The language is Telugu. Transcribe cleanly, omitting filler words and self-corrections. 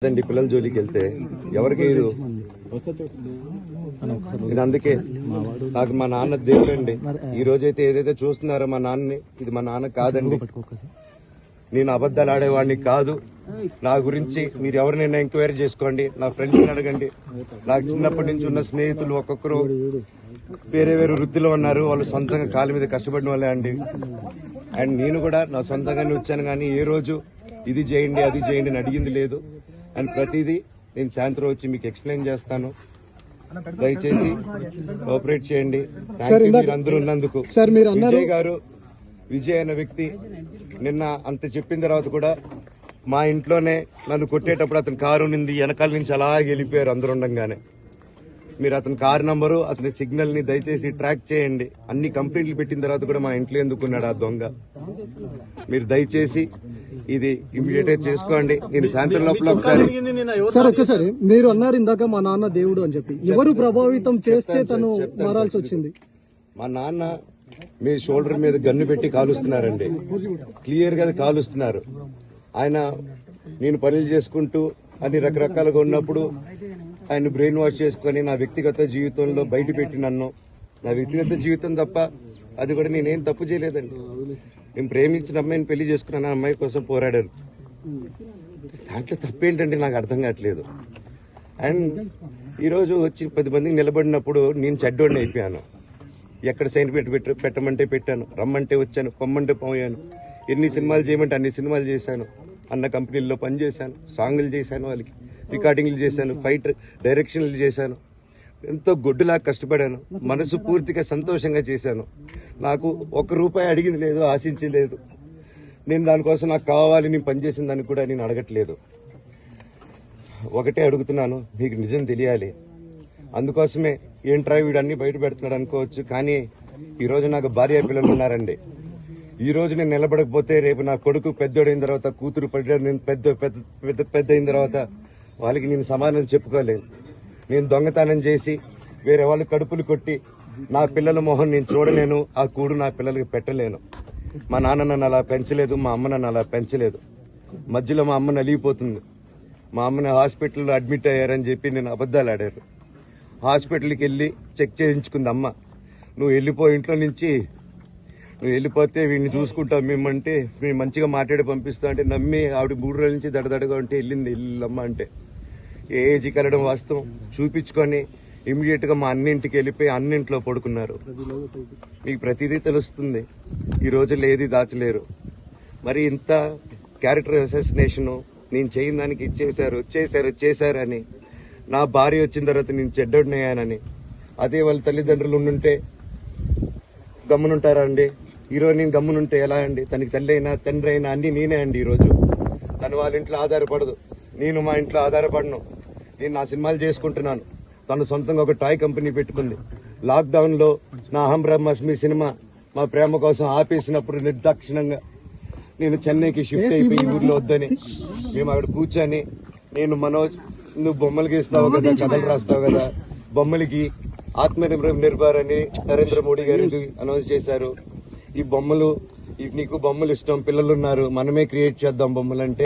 అండి పిల్లల జోలికి వెళ్తే ఎవరికి నేను అందుకే నాకు మా నాన్న దేవుడండి. ఈ రోజైతే ఏదైతే చూస్తున్నారో మా నాన్నని, ఇది మా నాన్న కాదండి. నేను అబద్ధాలు ఆడేవాడిని కాదు. నా గురించి మీరు ఎవరినైనా ఎంక్వైరీ చేసుకోండి, నా ఫ్రెండ్స్ని అడగండి. నాకు చిన్నప్పటి నుంచి ఉన్న స్నేహితులు ఒక్కొక్కరు వేరే వేరే వృత్తిలో ఉన్నారు. వాళ్ళు సొంతంగా కాళ్ళ మీద కష్టపడిన వాళ్ళే అండి. అండ్ నేను కూడా నా సొంతంగానే వచ్చాను, కానీ ఏ రోజు ఇది చేయండి అది చేయండి అని అడిగింది లేదు. అండ్ ప్రతిదీ నేను సాయంత్రం వచ్చి మీకు ఎక్స్ప్లెయిన్ చేస్తాను. దయచేసి కోఆపరేట్ చేయండి. మీరు అందరూ ఉన్నందుకు. విజయ్ గారు, విజయ్ అనే వ్యక్తి నిన్న అంత చెప్పిన తర్వాత కూడా మా ఇంట్లోనే నన్ను కొట్టేటప్పుడు అతని కారు ఉంది, వెనకాల నుంచి అలా వెళ్ళిపోయారు అందరు ఉండగానే. మీరు అతని కారు నంబరు, అతని సిగ్నల్ ని దయచేసి ట్రాక్ చేయండి. అన్ని కంప్లైంట్లు పెట్టిన తర్వాత కూడా మా ఇంట్లో ఎందుకున్నాడు ఆ దొంగ? మీరు దయచేసి ఇది ఇమీడియట్ గా చేసుకోండి. నేను సాయంత్రం లోపల ఒకసారి మీరు అన్నారు ఇందాక మా నాన్న దేవుడు అని చెప్పి, ఎవరు ప్రభావితం చేస్తే తను మారాల్సి వచ్చింది? మా నాన్న మీ షోల్డర్ మీద గన్ను పెట్టి కాలుస్తున్నారండి, క్లియర్ గా కాలుస్తున్నారు. ఆయన నేను పనులు చేసుకుంటూ అన్ని రకరకాలుగా ఉన్నప్పుడు ఆయన బ్రెయిన్ వాష్ చేసుకుని నా వ్యక్తిగత జీవితంలో బయట పెట్టి నన్ను, నా వ్యక్తిగత జీవితం తప్ప అది కూడా నేనేం తప్పు చేయలేదండి. నేను ప్రేమించిన అమ్మాయిని పెళ్లి చేసుకున్నాను, ఆ అమ్మాయి కోసం పోరాడాను. దాంట్లో తప్పేంటంటే నాకు అర్థం కావట్లేదు. అండ్ ఈరోజు వచ్చి 10 మందికి నిలబడినప్పుడు నేను చెడ్డోడిని అయిపోయాను. ఎక్కడ సైన్ పెట్టమంటే పెట్టాను, రమ్మంటే వచ్చాను, పొమ్మంటే పోయాను. ఎన్ని సినిమాలు చేయమంటే అన్ని సినిమాలు చేశాను. అన్న కంపెనీల్లో పనిచేశాను, సాంగ్లు చేశాను, వాళ్ళకి రికార్డింగ్లు చేశాను, ఫైట్ డైరెక్షన్లు చేశాను. ఎంతో గొడ్డులాగా కష్టపడాను, మనసు పూర్తిగా సంతోషంగా చేశాను. నాకు 1 రూపాయి అడిగింది లేదు, ఆశించింది లేదు. నేను దానికోసం నాకు కావాలి, నేను పనిచేసిన దాన్ని కూడా నేను అడగట్లేదు. ఒకటే అడుగుతున్నాను, మీకు నిజం తెలియాలి. అందుకోసమే ఏంట్రా వీడు అన్ని బయట పెడుతున్నాడు అనుకోవచ్చు, కానీ ఈరోజు నాకు భార్య పిల్లలు ఉన్నారండి. ఈ రోజు నేను నిలబడకపోతే రేపు నా కొడుకు పెద్దోడైన తర్వాత, కూతురు పెద్ద అయిన తర్వాత వాళ్ళకి నేను సమాధానం చెప్పుకోలేను. నేను దొంగతనం చేసి వేరే వాళ్ళు కడుపులు కొట్టి నా పిల్లల మొహం నేను చూడలేను, ఆ కూడు నా పిల్లలకి పెట్టలేను. మా నాన్న నన్ను అలా పెంచలేదు, మా అమ్మ నన్ను అలా పెంచలేదు. మధ్యలో మా అమ్మ నలిగిపోతుంది. మా అమ్మని హాస్పిటల్లో అడ్మిట్ అయ్యారని చెప్పి నేను అబద్ధాలు ఆడారు. హాస్పిటల్కి వెళ్ళి చెక్ చేయించుకుంది అమ్మ. నువ్వు వెళ్ళిపో ఇంట్లో నుంచి, నువ్వు వెళ్ళిపోతే వీడిని చూసుకుంటావు మేమంటే, మేము మంచిగా మాట్లాడి పంపిస్తాం అంటే నమ్మి ఆవిడ 3 రోజుల నుంచి దడదడగా ఉంటే వెళ్ళింది అమ్మ. అంటే ఏజీకి వెళ్ళడం వాస్తవం చూపించుకొని ఇమీడియట్ గా మా అన్నింటికి వెళ్ళిపోయి అన్నింట్లో పడుకున్నారు. మీకు ప్రతిదీ తెలుస్తుంది. ఈ రోజుల్లో ఏది దాచలేరు. మరి ఇంత క్యారెక్టర్ అసాసినేషన్ నేను చేయని దానికి చేశారు అని, నా భార్య వచ్చిన తర్వాత నేను చెడ్డోడినయ్యానని, అదే వాళ్ళ తల్లిదండ్రులు ఉండుంటే గమ్మునుంటారా అండి? ఈరోజు నేను గమ్మునుంటే ఎలా అండి? తనకి తల్లి అయినా తండ్రి అయినా అన్ని నేనే అండి. ఈరోజు తను వాళ్ళ ఇంట్లో ఆధారపడదు, నేను మా ఇంట్లో ఆధారపడను. నేను నా సినిమాలు చేసుకుంటున్నాను. తను సొంతంగా ఒక టాయ్ కంపెనీ పెట్టుకుంది. లాక్డౌన్ లో నా అహం బ్రహ్మాస్మి సినిమా మా ప్రేమ కోసం ఆపేసినప్పుడు నిర్దాక్షిణంగా నేను చెన్నైకి షిఫ్ట్ అయిపోయి ఊర్లో వద్దని మేము అక్కడ కూర్చొని, నేను మనోజ్ నువ్వు బొమ్మలు గీస్తావు కదా, కథలు రాస్తావు కదా, బొమ్మలకి ఆత్మనిర్భర్ అని నరేంద్ర మోడీ గారు అనౌన్స్ చేశారు. ఈ బొమ్మలు, నీకు బొమ్మలు ఇష్టం, పిల్లలు ఉన్నారు, మనమే క్రియేట్ చేద్దాం బొమ్మలు అంటే